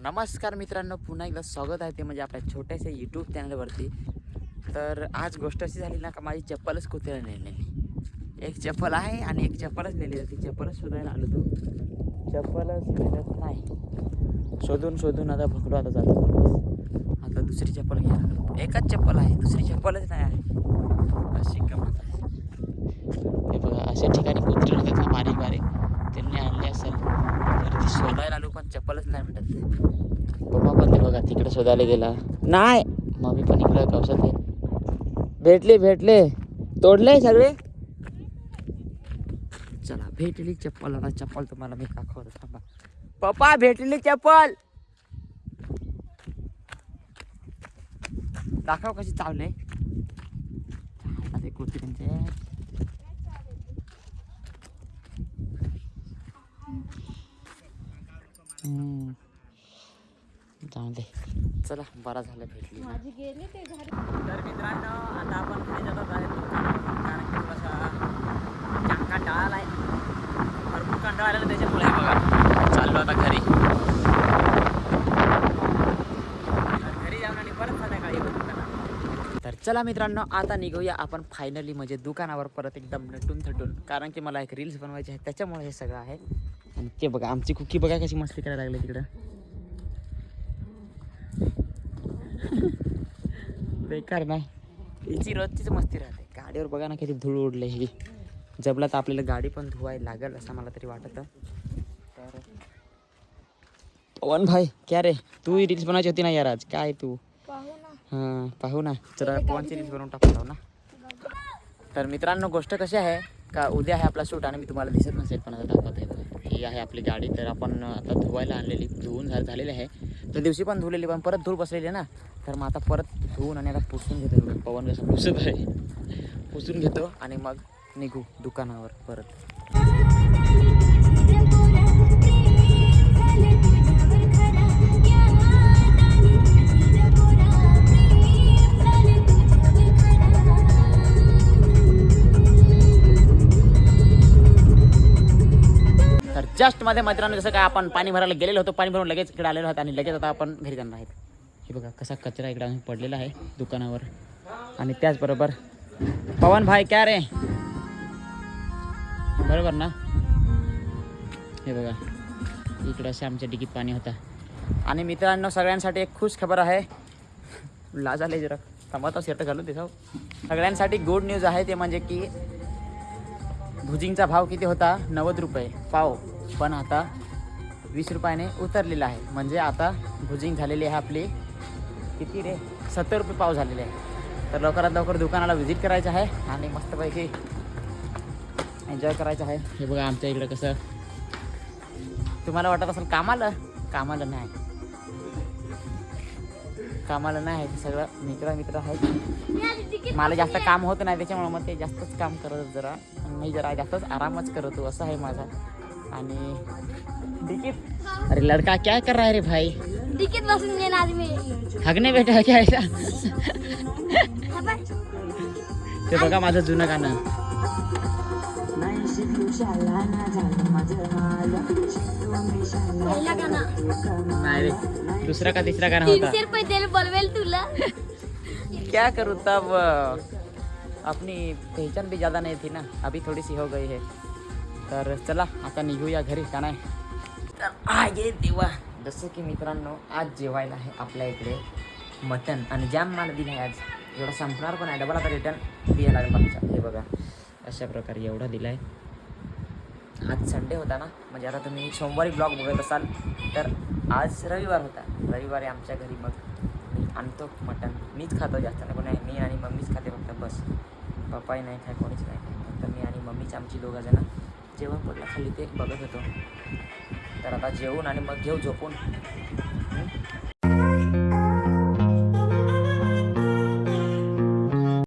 नमस्कार मित्रांनो, पुन्हा एकदा स्वागत आहे ते म्हणजे आपल्या छोट्याशा यूट्यूब चॅनलवरती. तर आज गोष्ट अशी झाली ना का माझी चप्पलच कुत्र्याला नेलेली. एक चप्पल आहे आणि एक चप्पलच नेली होती. चप्पलच शोधायला आलो तो, चप्पलच मिळत नाही. शोधून शोधून आता भकलो. आता जातो आता दुसरी चप्पल घ्यायला. एकच चप्पल आहे, दुसरी चप्पलच नाही आहे. अशी गमत आहे. हे बघा, अशा ठिकाणी कुत्रे राहतात ना बारीक बारीक, त्यांनी आणले असेल. तर ती शोधायला आलो पण चप्पलच नाही भेटत. पप्पा पण ते बघा तिकडे शोधायला गेला नाही. मम्मी पण इकडे कवसात आहे. भेटले तोडले सगळे. चला भेटली चप्पल. आता चप्पल तुम्हाला मी दाखवतो, थांबा. पप्पा भेटलेली चप्पल दाखव कशी चावले. ते कुत्र्यांचे जाऊ दे. चला बरा झालं भेटली. तर मित्रांनो, आता आपण घरी जातो आहे कारण की थोडासा कंटाळा आहे. भरपूर कंटाळा आलेला त्याच्यामुळे बघा चाललो आता घरी. घरी जाऊन आणि परत संध्याकाळी. तर चला मित्रांनो, आता निघूया आपण फायनली म्हणजे दुकानावर परत एकदम नटून थटून. कारण की मला एक रील्स बनवायची आहे, त्याच्यामुळे हे सगळं आहे. आणि ते बघा आमची कुकी बघा कशी मस्ती करायला लागली तिकडं. बेकार नाही, हिची रोजचीच मस्ती राहते. गाडीवर बघा ना किती धूळ उडले. ही जबला तर आपल्याला गाडी पण धुवायला लागेल असं मला तरी वाटतं. तर पवन भाई क्या रे, तू रील्स बनवायची होती ना यार आज. काय तू हां पाहू ना जरा पवनची रील्स बनवून टाकू ना. तर मित्रांनो, गोष्ट कशी आहे का उद्या आहे आपला शूट आणि मी तुम्हाला दिसत नसेल पण आता दाखवत आहे. ही आहे आपली गाडी. तर आपण आता धुवायला आणलेली, धुवून झालेली आहे. त्या दिवशी पण धुलेली पण परत धूळ बसलेली आहे ना. तर मग आता परत धुवून आणि आता पुसून घेतो. पवन कसं पुसत आहे, पुसून घेतो आणि मग निघू दुकानावर परत. तर जस्ट मध्ये मित्रांनो जसं काय आपण पाणी भरायला गेलेलो होतो, पाणी भरून लगेच इकडे आलेलो होतो आणि लगेच आता आपण घरी जाणार आहेत. हे बघा कसा कचरा इकडे पडलेला आहे दुकानावर. आणि त्याचबरोबर पवन भाई क्या रे, बरोबर ना. हे बघा इकडं असे आमच्या डिगीत पाणी होता. आणि मित्रांनो, सगळ्यांसाठी एक खुश खबर आहे. लाज आले जरा, थांबत शर्ट घालून ते सगळ्यांसाठी गुड न्यूज आहे. ते म्हणजे की भुजिंगचा भाव किती होता, 90 रुपये पाव, पण आता 20 रुपयाने उतरलेला आहे. म्हणजे आता भुजिंग झालेली आहे आपली किती रे, 70 रुपये पाव झालेले आहे. तर लवकरात लवकर दुकानाला व्हिजिट करायचं आहे आणि मस्तपैकी एन्जॉय करायचं आहे. हे बघा आमच्या इकडं कसं, तुम्हाला वाटत असेल कामाला नाही आहे. सगळं मित्र आहेत. मला जास्त काम होत नाही त्याच्यामुळे मग ते जास्तच काम करत जरा, मी जरा जास्तच आरामच करतो असं आहे माझा. आणि डिकीत, अरे लड़का क्या कर रहा है रे भाई, डिकीत बसून घेईन आज मी. हगने बेटा क्या ऐसा. ते बघा माझं जुनं गाणं. पहिला गाणं नाही रे, दुसरा का तिसरा गाणं 300 होता. रुपये तेल बोलवेल तुला. क्या करूँ तब, अपनी पहचान भी ज़्यादा नहीं थी ना, अभी थोड़ी सी हो गई है. तर चला आता निघूया घरी का नाही. तर आहे देवा, जसं की मित्रांनो आज जेवायला आहे आपल्या इकडे मटन आणि जाम मला दिलं आहे आज. एवढा संपणार पण आहे, डबल आता रिटर्न द्यायला लागेल मागचा. हे बघा अशा प्रकारे एवढा दिला आहे. आज संडे होता ना, म्हणजे आता तुम्ही सोमवारी ब्लॉग बघत असाल तर आज रविवार होता. रविवारी आमच्या घरी मग मी आणतो मटन. मीच खातो, जास्त नाही पण मी आणि मम्मीच खाते फक्त, बस. पप्पाही नाही खाय, कोणीच नाही खाय, फक्त मी आणि मम्मीच आमची दोघं जण जेवण पडलं खाली ते बघत होतो. तर आता जेवून आणि मग घेऊ झोपून